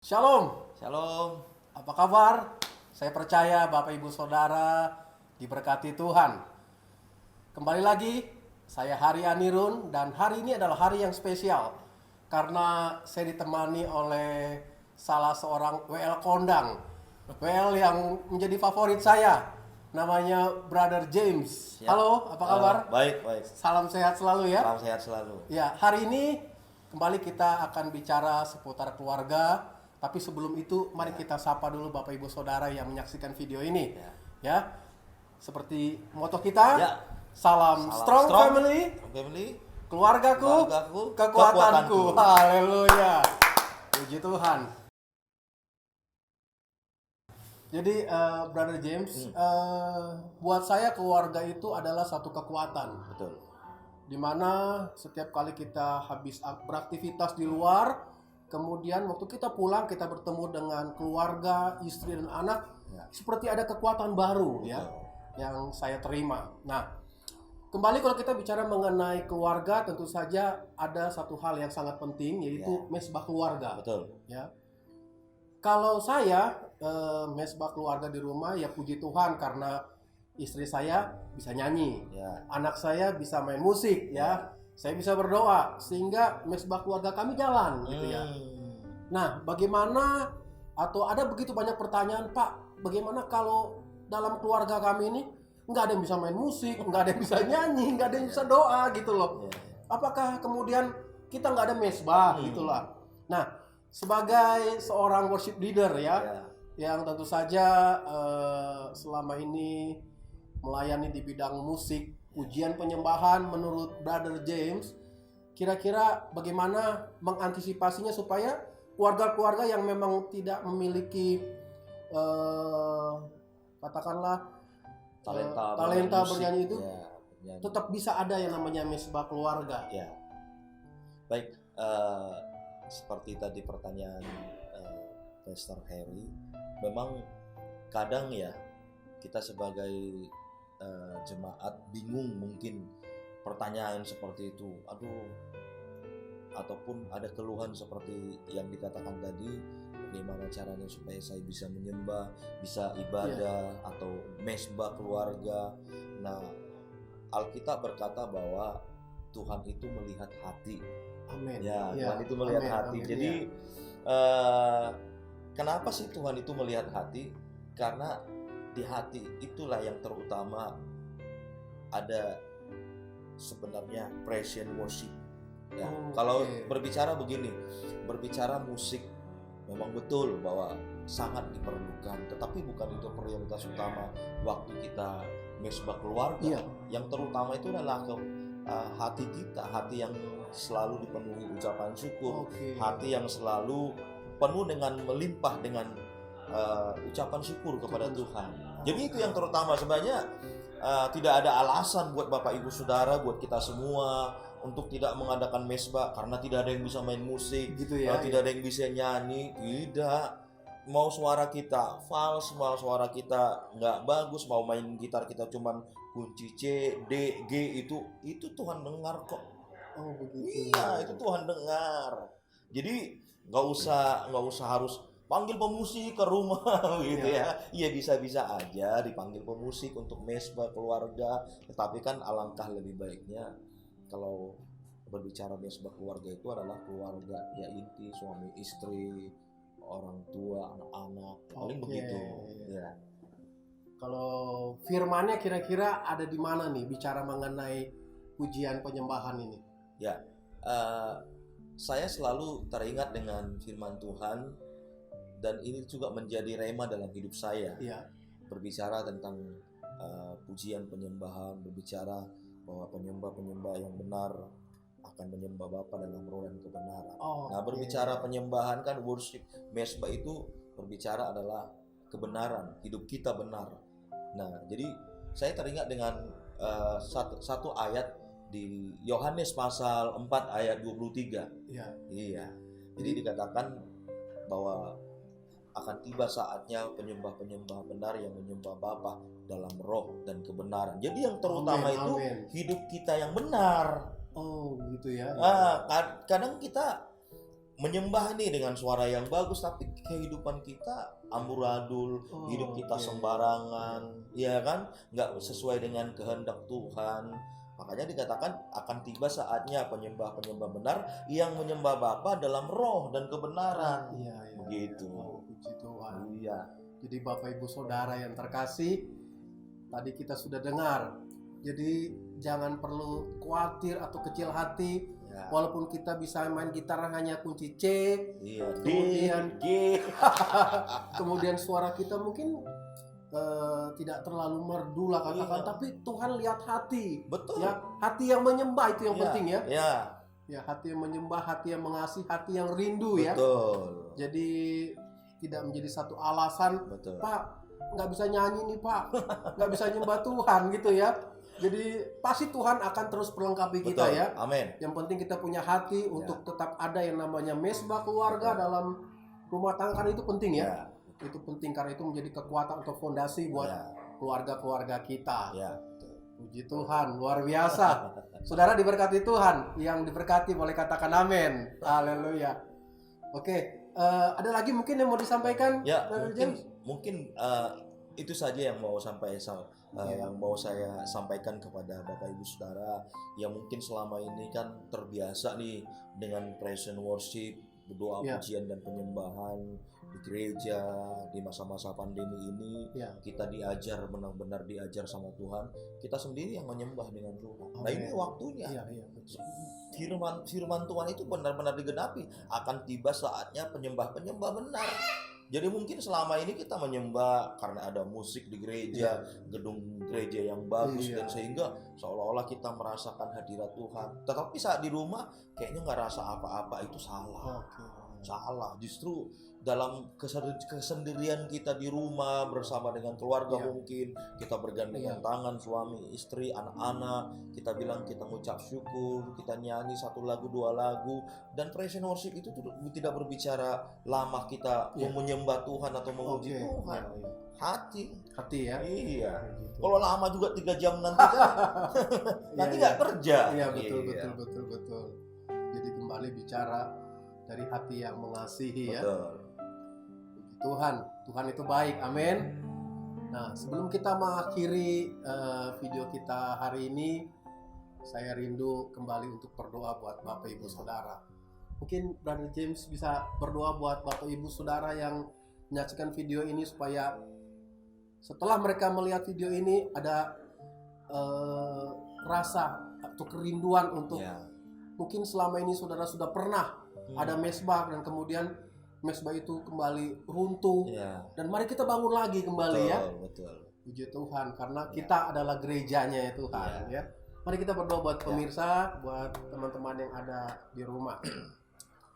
Shalom, Shalom. apa kabar? Saya percaya Bapak Ibu Saudara diberkati Tuhan. Kembali lagi, saya Hari Anirun dan hari ini adalah hari yang spesial karena saya ditemani oleh salah seorang WL kondang. WL yang menjadi favorit saya, namanya Brother James. Ya. Halo, apa kabar? Baik. Salam sehat selalu ya. Salam sehat selalu. Ya, hari ini kembali kita akan bicara seputar keluarga. Tapi sebelum itu, mari kita sapa dulu Bapak Ibu Saudara yang menyaksikan video ini. Ya, seperti moto kita, Ya. salam strong family, Family. keluargaku, Keluargaku, kekuatanku. kekuatanku. Haleluya. Puji Tuhan. Jadi, Brother James, buat saya keluarga itu adalah satu kekuatan. Betul. Dimana setiap kali kita habis beraktivitas di luar, kemudian waktu kita pulang kita bertemu dengan keluarga, istri dan anak, seperti ada kekuatan baru ya yang saya terima. Nah, kembali kalau kita bicara mengenai keluarga, tentu saja ada satu hal yang sangat penting, yaitu mesbah keluarga. Betul. Ya. Kalau saya mesbah keluarga di rumah, ya puji Tuhan karena istri saya bisa nyanyi, anak saya bisa main musik, ya. Saya bisa berdoa sehingga mesbah keluarga kami jalan gitu ya. Nah, bagaimana atau ada begitu banyak pertanyaan, Pak, bagaimana kalau dalam keluarga kami ini nggak ada yang bisa main musik, nggak ada yang bisa nyanyi, nggak ada yang bisa doa gitu loh. Apakah kemudian kita nggak ada mesbah gitulah. Nah, sebagai seorang worship leader ya, yang tentu saja selama ini melayani di bidang musik, ujian penyembahan, menurut Brother James, kira-kira bagaimana mengantisipasinya supaya keluarga-keluarga yang memang tidak memiliki katakanlah talenta bernyanyi itu tetap bisa ada yang namanya mesbah keluarga. Ya. Baik, seperti tadi pertanyaan Pastor Harry, memang kadang ya kita sebagai jemaat bingung mungkin pertanyaan seperti itu, ataupun ada keluhan seperti yang dikatakan tadi, bagaimana caranya supaya saya bisa menyembah, bisa ibadah atau mesbah keluarga. Nah, Alkitab berkata bahwa Tuhan itu melihat hati. Amin. Tuhan itu melihat hati. Jadi kenapa sih Tuhan itu melihat hati? Karena di hati itulah yang terutama ada sebenarnya praise and worship. Kalau berbicara begini, berbicara musik memang betul bahwa sangat diperlukan, tetapi bukan itu prioritas utama waktu kita mesbah keluarga. Yang terutama itu adalah hati kita, hati yang selalu dipenuhi ucapan syukur, hati yang selalu penuh dengan melimpah dengan ucapan syukur kepada Tuhan. Jadi itu yang terutama. Sebenarnya tidak ada alasan buat Bapak Ibu Saudara, buat kita semua untuk tidak mengadakan mesbah karena tidak ada yang bisa main musik, tidak ada yang bisa nyanyi. Tidak. Mau suara kita fals, mau suara kita nggak bagus, mau main gitar kita cuman kunci C, D, G, itu Tuhan dengar kok. Oh begitu. Iya, itu Tuhan dengar. Jadi nggak usah harus panggil pemusik ke rumah gitu ya. Iya, bisa-bisa aja dipanggil pemusik untuk mesbah keluarga. Tetapi kan alangkah lebih baiknya kalau berbicara mesbah keluarga itu adalah keluarga ya, inti suami istri, orang tua, anak-anak, paling begitu. Ya. Kalau firmannya kira-kira ada di mana nih bicara mengenai pujian penyembahan ini? Ya, saya selalu teringat dengan firman Tuhan, dan ini juga menjadi rema dalam hidup saya. Berbicara tentang pujian penyembahan, berbicara bahwa penyembah-penyembah yang benar akan menyembah Bapa dalam roh dan kebenaran. Berbicara penyembahan kan worship, mesbah itu berbicara adalah kebenaran, hidup kita benar. Nah, jadi saya teringat dengan satu ayat di Yohanes pasal 4 ayat 23. Iya. Jadi dikatakan bahwa akan tiba saatnya penyembah-penyembah benar yang menyembah Bapa dalam roh dan kebenaran. Jadi yang terutama itu hidup kita yang benar. Oh, gitu ya. Kadang kita menyembah nih dengan suara yang bagus, tapi kehidupan kita amburadul, hidup kita sembarangan, ya kan, nggak sesuai dengan kehendak Tuhan. Makanya dikatakan akan tiba saatnya penyembah-penyembah benar yang menyembah Bapa dalam roh dan kebenaran. Iya, iya. Begitu. Puji Tuhan. Iya. Jadi Bapak Ibu Saudara yang terkasih, tadi kita sudah dengar. Jadi jangan perlu khawatir atau kecil hati. Ya. Walaupun kita bisa main gitar hanya kunci C, Iya. kemudian G. kemudian suara kita mungkin tidak terlalu merdu lah katakan, Iya. tapi Tuhan lihat hati. Betul. Ya, hati yang menyembah itu yang Iya. penting ya. Ya. Ya, hati yang menyembah, hati yang mengasihi, hati yang rindu ya. Betul. Jadi tidak menjadi satu alasan, Betul. Pak, nggak bisa nyanyi nih Pak, nggak bisa nyembah Tuhan gitu ya. Jadi pasti Tuhan akan terus perlengkapi kita Betul. ya. Amin. Yang penting kita punya hati untuk tetap ada yang namanya mesbah keluarga dalam rumah tangga, kan itu penting ya. Ya. Itu penting karena itu menjadi kekuatan atau fondasi buat Ya. keluarga-keluarga kita. Ya. Puji Tuhan, luar biasa. Saudara diberkati Tuhan, yang diberkati boleh katakan amin. Haleluya. Oke, ada lagi mungkin yang mau disampaikan? Ya, Brother mungkin James? itu saja yang mau yang mau saya sampaikan kepada Bapak Ibu Saudara yang mungkin selama ini kan terbiasa nih dengan praise and worship, berdoa, Ya. pujian dan penyembahan di gereja di masa-masa pandemi ini. Ya. Kita diajar, benar-benar diajar sama Tuhan, kita sendiri yang menyembah dengan Tuhan. Nah, Amin. ini waktunya. Iya, iya, betul. Firman Tuhan itu benar-benar digenapi. Akan tiba saatnya penyembah-penyembah benar. Jadi mungkin selama ini kita menyembah karena ada musik di gereja, gedung gereja yang bagus, Iya. dan sehingga seolah-olah kita merasakan hadirat Tuhan. Tetapi saat di rumah kayaknya nggak rasa apa-apa, itu salah. Oke. Salah, justru dalam kesendirian kita di rumah bersama dengan keluarga, Iya. mungkin kita bergandengan Iya. tangan, suami, istri, anak-anak, kita bilang kita mengucap syukur, kita nyanyi 1 lagu 2 lagu, dan praise and worship itu tidak berbicara lama kita Iya. menyembah Tuhan atau memuji Oke. Tuhan. Iya, iya. Hati. Hati ya. Iya. Gitu. Kalau lama juga 3 jam nanti kan nanti Iya, nggak kerja. Iya, betul, Iya. betul. Jadi kembali bicara dari hati yang mengasihi ya. Betul. Tuhan itu baik, amin. Nah, sebelum kita mengakhiri video kita hari ini, saya rindu kembali untuk berdoa buat Bapak Ibu Saudara. Mungkin Brother James bisa berdoa buat Bapak Ibu Saudara yang menyaksikan video ini supaya setelah mereka melihat video ini ada rasa atau kerinduan untuk Ya. mungkin selama ini saudara sudah pernah ada mesbah dan kemudian mesbah itu kembali runtuh, Ya. dan mari kita bangun lagi kembali ya. Betul. Puji Tuhan karena Ya. kita adalah gerejanya ya Tuhan ya. Mari kita berdoa buat Ya. pemirsa, buat teman-teman yang ada di rumah.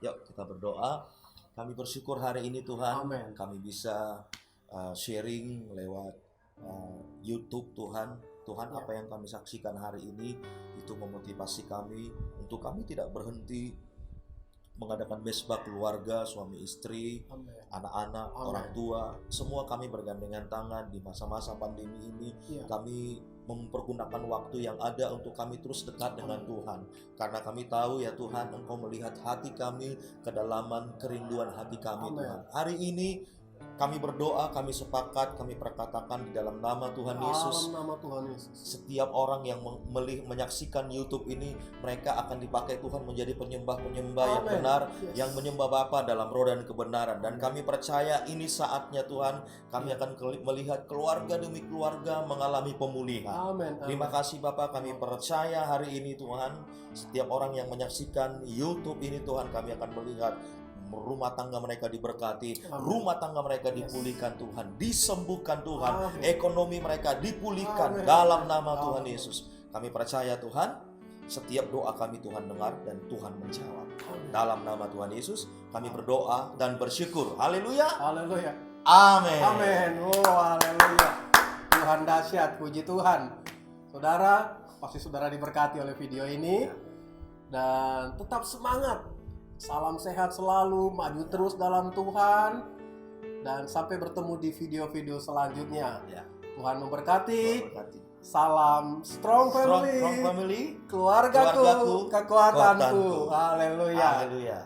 Yuk kita berdoa. Kami bersyukur hari ini Tuhan, Amin. kami bisa sharing lewat YouTube Tuhan. Tuhan, Ya. apa yang kami saksikan hari ini itu memotivasi kami untuk kami tidak berhenti mengadakan mesbah keluarga, suami istri, Amin. anak-anak, Amin. orang tua, semua kami bergandengan tangan di masa-masa pandemi ini. Ya. Kami mempergunakan waktu yang ada untuk kami terus dekat dengan Tuhan, karena kami tahu ya Tuhan, Engkau melihat hati kami, kedalaman kerinduan hati kami. Amin. Tuhan, hari ini kami berdoa, kami sepakat, kami perkatakan di dalam nama Tuhan Yesus, Dalam nama Tuhan Yesus. setiap orang yang menyaksikan YouTube ini, mereka akan dipakai Tuhan menjadi penyembah-penyembah yang Amin. benar, Yes. yang menyembah Bapa dalam roh dan kebenaran. Dan kami percaya ini saatnya Tuhan, kami akan melihat keluarga demi keluarga mengalami pemulihan. Amin. Terima kasih Bapak, kami percaya hari ini Tuhan, setiap orang yang menyaksikan YouTube ini Tuhan, kami akan melihat rumah tangga mereka diberkati, Amin. rumah tangga mereka Yes. dipulihkan Tuhan, disembuhkan Tuhan, Amin. ekonomi mereka dipulihkan Amin. dalam nama Tuhan Amin. Yesus. Kami percaya Tuhan, setiap doa kami Tuhan dengar dan Tuhan menjawab. Amin. Dalam nama Tuhan Yesus, kami berdoa dan bersyukur. Haleluya. Haleluya. Amin. Amin. Oh, haleluya. Tuhan dahsyat, puji Tuhan. Saudara, pasti saudara diberkati oleh video ini. Dan tetap semangat. Salam sehat selalu, maju terus dalam Tuhan. Dan sampai bertemu di video-video selanjutnya. Ya. Tuhan memberkati. Berkati. Salam strong family. Strong family. Keluargaku, Keluargaku, kekuatanku. kekuatanku. Haleluya. Haleluya.